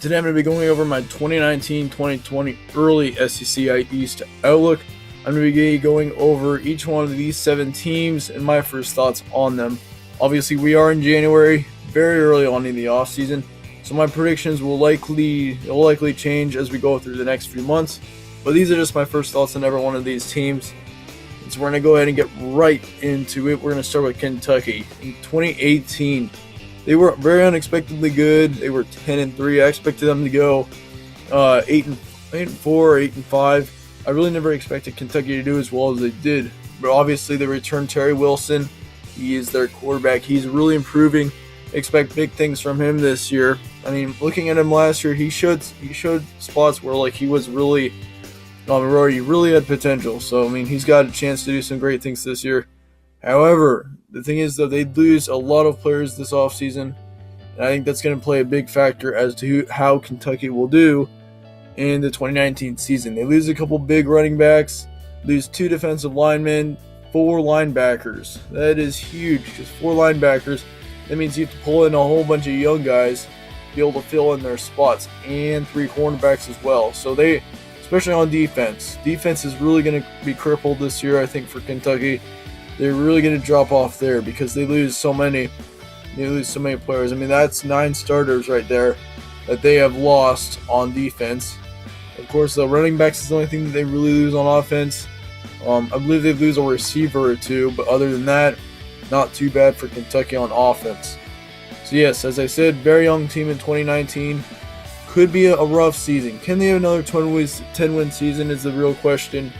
Today I'm going to be going over my 2019-2020 early SEC East outlook. I'm going to be going over each one of these 7 teams and my first thoughts on them. Obviously, we are in January, very early on in the offseason, so my predictions will likely change as we go through the next few months. But these are just my first thoughts on every one of these teams. So we're going to go ahead and get right into it. We're going to start with Kentucky. In 2018, they were very unexpectedly good. They were 10-3. I expected them to go 8-4, 8-5. I really never expected Kentucky to do as well as they did. But obviously, they returned Terry Wilson. He is their quarterback. He's really improving. Expect big things from him this year. I mean, looking at him last year, he showed spots where he was really had potential. So I mean, he's got a chance to do some great things this year. However, the thing is that they lose a lot of players this offseason, and I think that's going to play a big factor as to how Kentucky will do in the 2019 season. They lose a couple big running backs, lose 2 defensive linemen, 4 linebackers. That is huge, just 4 linebackers. That means you have to pull in a whole bunch of young guys to be able to fill in their spots, and 3 cornerbacks as well. So they, especially on defense is really going to be crippled this year, I think, for Kentucky. They're really going to drop off there because they lose so many players. I mean, that's 9 starters right there that they have lost on defense. Of course, the running backs is the only thing that they really lose on offense. I believe they lose a receiver or 2, but other than that, not too bad for Kentucky on offense. So yes, as I said, very young team in 2019. Could be a rough season. Can they have another 10-win season is the real question.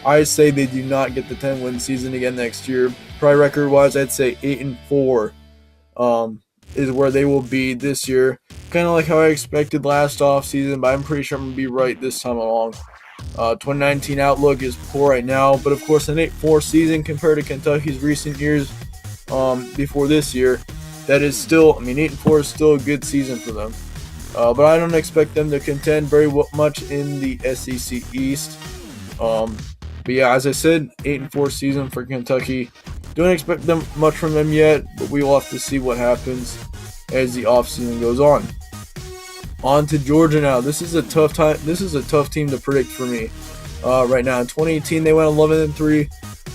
I say they do not get the 10-win season again next year. Probably record-wise, I'd say 8-4 is where they will be this year. Kind of like how I expected last offseason, but I'm pretty sure I'm going to be right this time along. 2019 outlook is poor right now, but of course an 8-4 season compared to Kentucky's recent years before this year, that is still, 8-4 is still a good season for them. But I don't expect them to contend very much in the SEC East. But yeah, as I said, 8-4 season for Kentucky. Don't expect much from them yet, but we will have to see what happens as the offseason goes on. On to Georgia now. This is a tough time. This is a tough team to predict for me right now. In 2018, they went 11-3.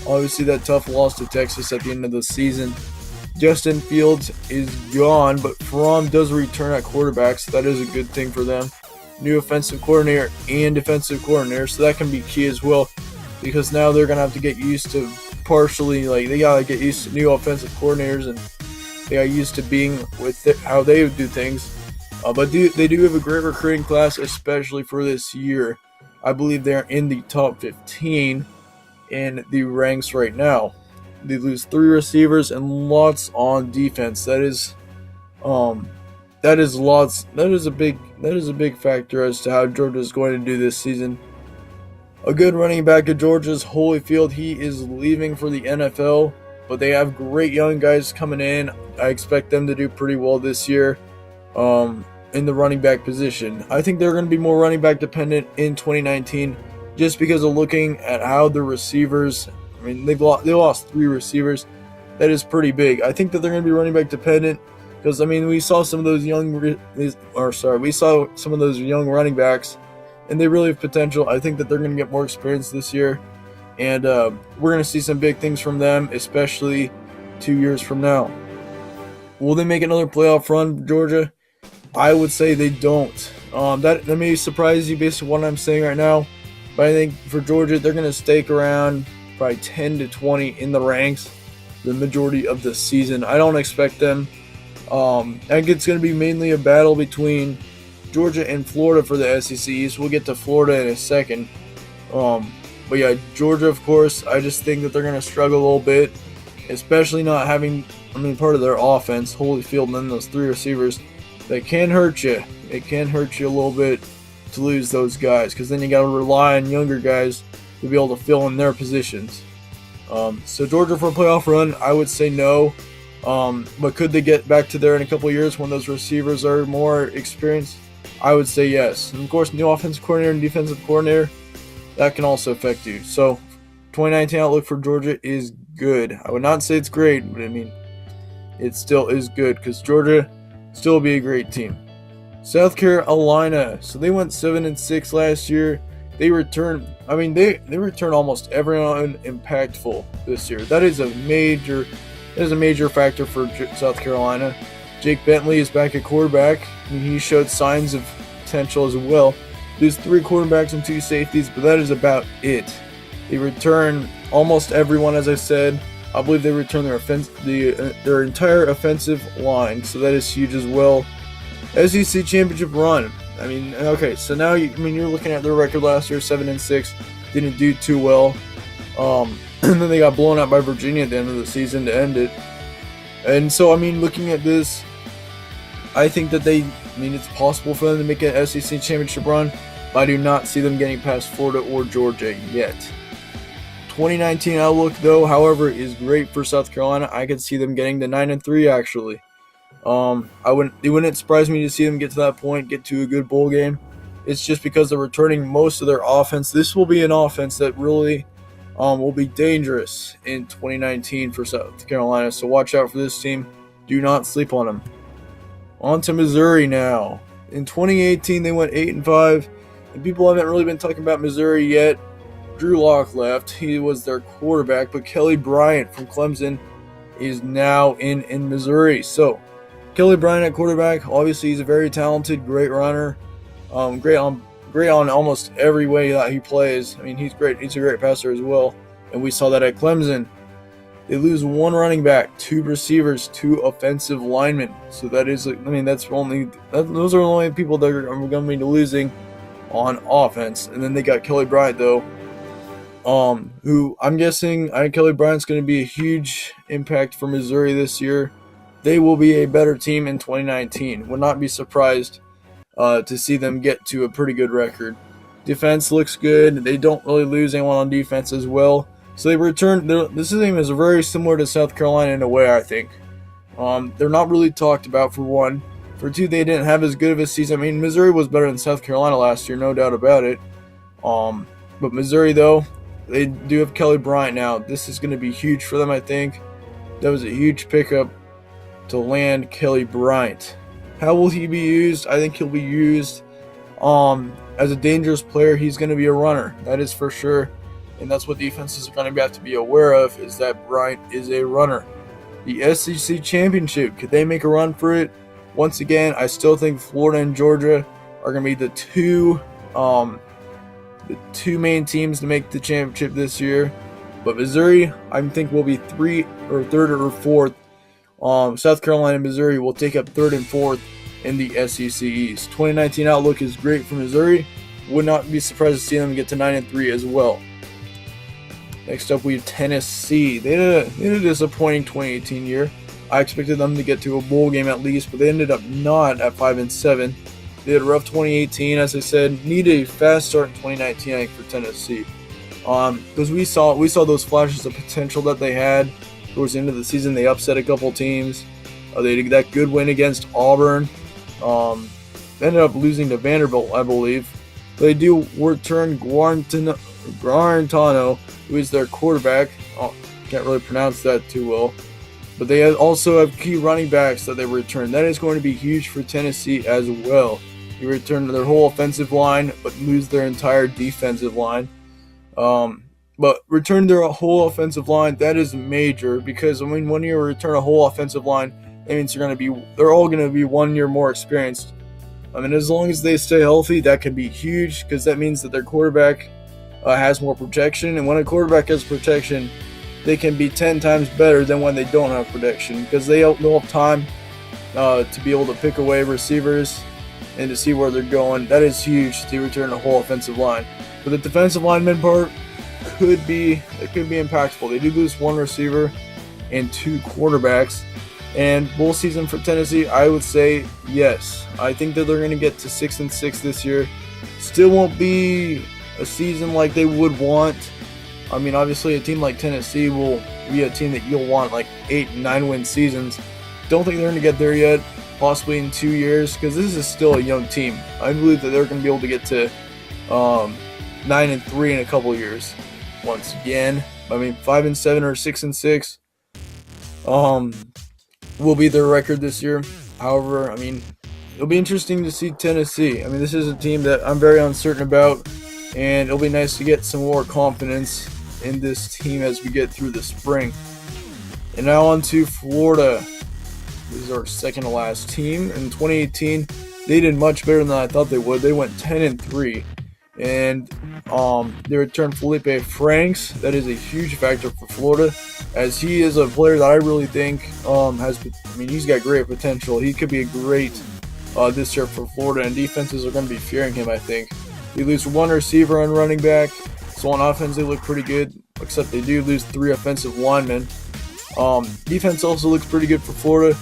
Obviously, that tough loss to Texas at the end of the season. Justin Fields is gone, but Fromm does return at quarterback, so that is a good thing for them. New offensive coordinator and defensive coordinator, so that can be key as well, because now they're going to have to get used to they got to get used to new offensive coordinators, and they got used to being with how they do things. But they do have a great recruiting class, especially for this year. I believe they're in the top 15 in the ranks right now. They lose 3 receivers and lots on defense. That is lots. That is a big factor as to how Georgia is going to do this season. A good running back at Georgia's Holyfield. He is leaving for the NFL, but they have great young guys coming in. I expect them to do pretty well this year in the running back position. I think they're going to be more running back dependent in 2019 just because of looking at how the receivers, they lost 3 receivers. That is pretty big. I think that they're going to be running back dependent because, we saw some of those young running backs, and they really have potential. I think that they're going to get more experience this year, and we're going to see some big things from them, especially 2 years from now. Will they make another playoff run, Georgia? I would say they don't. That may surprise you based on what I'm saying right now, but I think for Georgia, they're going to stake around probably 10-20 in the ranks the majority of the season. I don't expect them. I think it's going to be mainly a battle between Georgia and Florida for the SEC East. We'll get to Florida in a second. But yeah, Georgia, of course, I just think that they're going to struggle a little bit, especially not having, part of their offense, Holyfield, and then those 3 receivers. That can hurt you. It can hurt you a little bit to lose those guys, because then you got to rely on younger guys to be able to fill in their positions. So Georgia for a playoff run, I would say no. But could they get back to there in a couple of years when those receivers are more experienced? I would say yes. And of course, new offensive coordinator and defensive coordinator, that can also affect you. So 2019 outlook for Georgia is good. I would not say it's great, but it still is good because Georgia still will be a great team. South Carolina. So they went 7-6 last year. They returned. I mean, they returned almost everyone impactful this year. That is a major factor for South Carolina. Jake Bentley is back at quarterback. I mean, he showed signs of potential as well. There's 3 quarterbacks and 2 safeties, but that is about it. They return almost everyone, as I said. I believe they return their entire offensive line, so that is huge as well. SEC championship run. I mean, okay, so now you're looking at their record last year, 7-6, didn't do too well. And then they got blown out by Virginia at the end of the season to end it. And so, I mean, looking at this, I think that it's possible for them to make an SEC championship run, but I do not see them getting past Florida or Georgia yet. 2019 outlook, though, however, is great for South Carolina. I could see them getting to 9-3 actually. It wouldn't surprise me to see them get to that point, get to a good bowl game. It's just because they're returning most of their offense. This will be an offense that really will be dangerous in 2019 for South Carolina. So watch out for this team. Do not sleep on them. On to Missouri now. In 2018, they went 8-5, and people haven't really been talking about Missouri yet. Drew Lock left. He was their quarterback, but Kelly Bryant from Clemson is now in Missouri. So Kelly Bryant at quarterback. Obviously, he's a very talented, great runner. Great on almost every way that he plays. I mean, he's great. He's a great passer as well, and we saw that at Clemson. They lose 1 running back, 2 receivers, 2 offensive linemen. So that is, those are the only people that are going to be losing on offense. And then they got Kelly Bryant though, who I'm guessing Kelly Bryant's going to be a huge impact for Missouri this year. They will be a better team in 2019. Would not be surprised to see them get to a pretty good record. Defense looks good. They don't really lose anyone on defense as well. So they return. This team is very similar to South Carolina in a way, I think. They're not really talked about, for one. For two, they didn't have as good of a season. I mean, Missouri was better than South Carolina last year, no doubt about it. But Missouri, though, they do have Kelly Bryant now. This is going to be huge for them, I think. That was a huge pickup to land Kelly Bryant. How will he be used? I think he'll be used as a dangerous player. He's going to be a runner. That is for sure. And that's what defenses are going to have to be aware of, is that Bryant is a runner. The SEC championship, could they make a run for it? Once again, I still think Florida and Georgia are going to be the two main teams to make the championship this year. But Missouri, I think, will be third or fourth. South Carolina and Missouri will take up 3rd and 4th in the SEC East. 2019 outlook is great for Missouri. Would not be surprised to see them get to 9-3 as well. Next up, we have Tennessee. They had a disappointing 2018 year. I expected them to get to a bowl game at least, but they ended up not at 5-7. They had a rough 2018, as I said. Needed a fast start in 2019, I think, for Tennessee. Because we saw those flashes of potential that they had towards the end of the season. They upset a couple teams. They did that good win against Auburn. Ended up losing to Vanderbilt, I believe. They do return Guarantano, who is their quarterback. Can't really pronounce that too well. But they also have key running backs that they return. That is going to be huge for Tennessee as well. They return their whole offensive line, but lose their entire defensive line. But return their whole offensive line, that is major, because when you return a whole offensive line, that means they're all going to be 1 year more experienced. As long as they stay healthy, that can be huge, because that means that their quarterback has more protection. And when a quarterback has protection, they can be 10 times better than when they don't have protection, because they'll have time to be able to pick away receivers and to see where they're going. That is huge to return a whole offensive line. But the defensive lineman part could be impactful. They do lose 1 receiver and 2 quarterbacks. And bowl season for Tennessee, I would say yes. I think that they're going to get to 6-6 this year. Still won't be a season like they would want. Obviously a team like Tennessee will be a team that you'll want like 8 and 9 win seasons. Don't think they're going to get there yet, possibly in 2 years, because this is still a young team. I believe that they're going to be able to get to 9-3 in a couple years. Once again, 5-7 or 6-6 will be their record this year. However, it'll be interesting to see Tennessee. I mean, this is a team that I'm very uncertain about, and it'll be nice to get some more confidence in this team as we get through the spring. And now on to Florida. This is our second to last team. In 2018, they did much better than I thought they would. They went 10-3, and they returned Felipe Franks. That is a huge factor for Florida, as he is a player that I really think has. I mean, he's got great potential. He could be a great this year for Florida, and defenses are going to be fearing him, I think. They lose one receiver and running back, so on offense they look pretty good, except they do lose 3 offensive linemen. Defense also looks pretty good for Florida.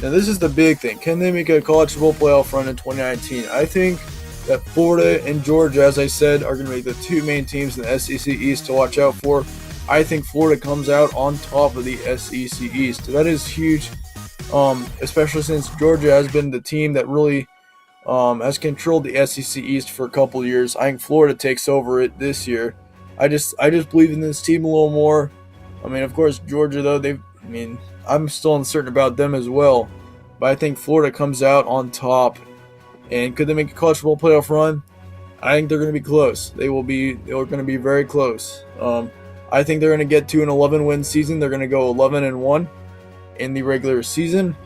Now this is the big thing. Can they make a college football playoff run in 2019? I think that Florida and Georgia, as I said, are going to be the 2 main teams in the SEC East to watch out for. I think Florida comes out on top of the SEC East. That is huge, especially since Georgia has been the team that really has controlled the SEC East for a couple of years. I think Florida takes over it this year. I just believe in this team a little more. I mean, of course, Georgia, though, I'm still uncertain about them as well. But I think Florida comes out on top. And could they make a college football playoff run? I think they're going to be close. They're going to be very close. I think they're going to get to an 11-win season. They're going to go 11-1 in the regular season.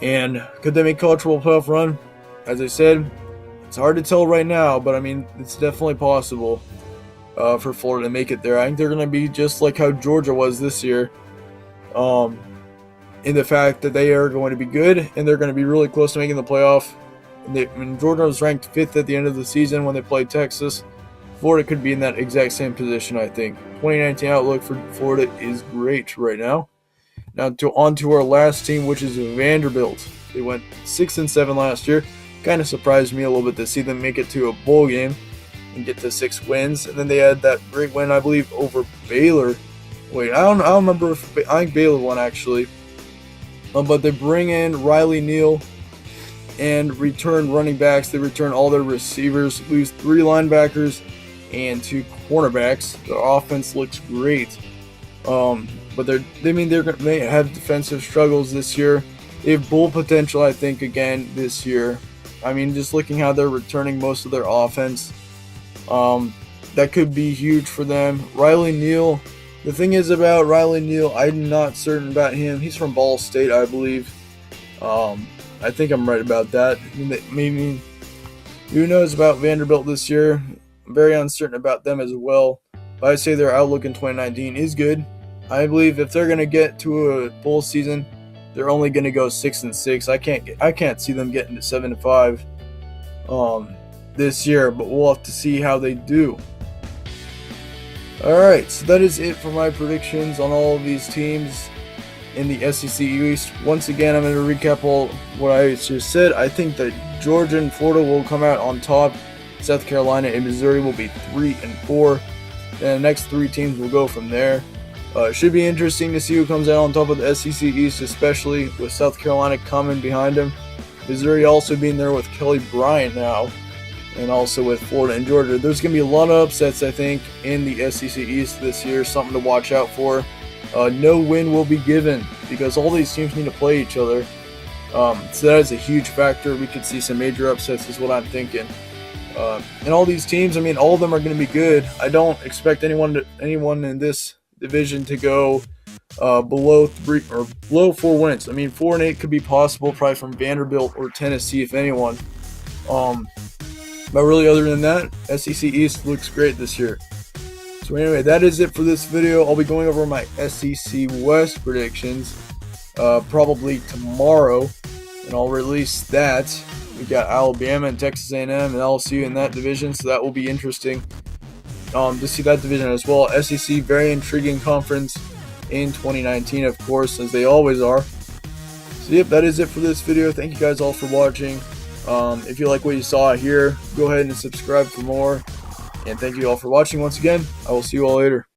And could they make a college football playoff run? As I said, it's hard to tell right now, but I mean, it's definitely possible for Florida to make it there. I think they're going to be just like how Georgia was this year, in the fact that they are going to be good and they're going to be really close to making the playoff. Georgia was ranked 5th at the end of the season when they played Texas. Florida could be in that exact same position, I think. 2019 outlook for Florida is great right now. Now on to our last team, which is Vanderbilt. They went 6-7 last year. Kind of surprised me a little bit to see them make it to a bowl game and get to 6 wins. And then they had that great win, I believe, over Baylor. Wait, I don't remember if I think Baylor won actually. But they bring in Riley Neal and return running backs. They return all their receivers, lose 3 linebackers and 2 cornerbacks. Their offense looks great. But they're going to have defensive struggles this year. They have bowl potential, I think, again this year. I mean, just looking how they're returning most of their offense, that could be huge for them. Riley Neal. The thing is about Riley Neal, I'm not certain about him. He's from Ball State, I believe. I think I'm right about that. Maybe who knows about Vanderbilt this year? I'm very uncertain about them as well. But I'd say their outlook in 2019 is good. I believe if they're going to get to a bowl season, they're only going to go 6-6. I can't see them getting to 7-5 this year, but we'll have to see how they do. Alright, so that is it for my predictions on all of these teams in the SEC East. Once again, I'm going to recap all what I just said. I think that Georgia and Florida will come out on top. South Carolina and Missouri will be 3-4. And the next 3 teams will go from there. It should be interesting to see who comes out on top of the SEC East, especially with South Carolina coming behind them. Missouri also being there with Kelly Bryant now, and also with Florida and Georgia. There's going to be a lot of upsets, I think, in the SEC East this year. Something to watch out for. No win will be given because all these teams need to play each other. So that is a huge factor. We could see some major upsets is what I'm thinking. And all these teams, I mean, all of them are going to be good. I don't expect anyone in this division to go below 4 wins. I mean, 4-8 could be possible, probably from Vanderbilt or Tennessee, if anyone. But really, other than that, SEC East looks great this year. So anyway, that is it for this video. I'll be going over my SEC West predictions probably tomorrow, and I'll release that. We got Alabama and Texas A&M and LSU in that division, so that will be interesting to see that division as well. SEC, very intriguing conference in 2019, of course, as they always are. So yep, that is it for this video. Thank you guys all for watching. If you like what you saw here, go ahead and subscribe for more. And thank you all for watching once again. I will see you all later.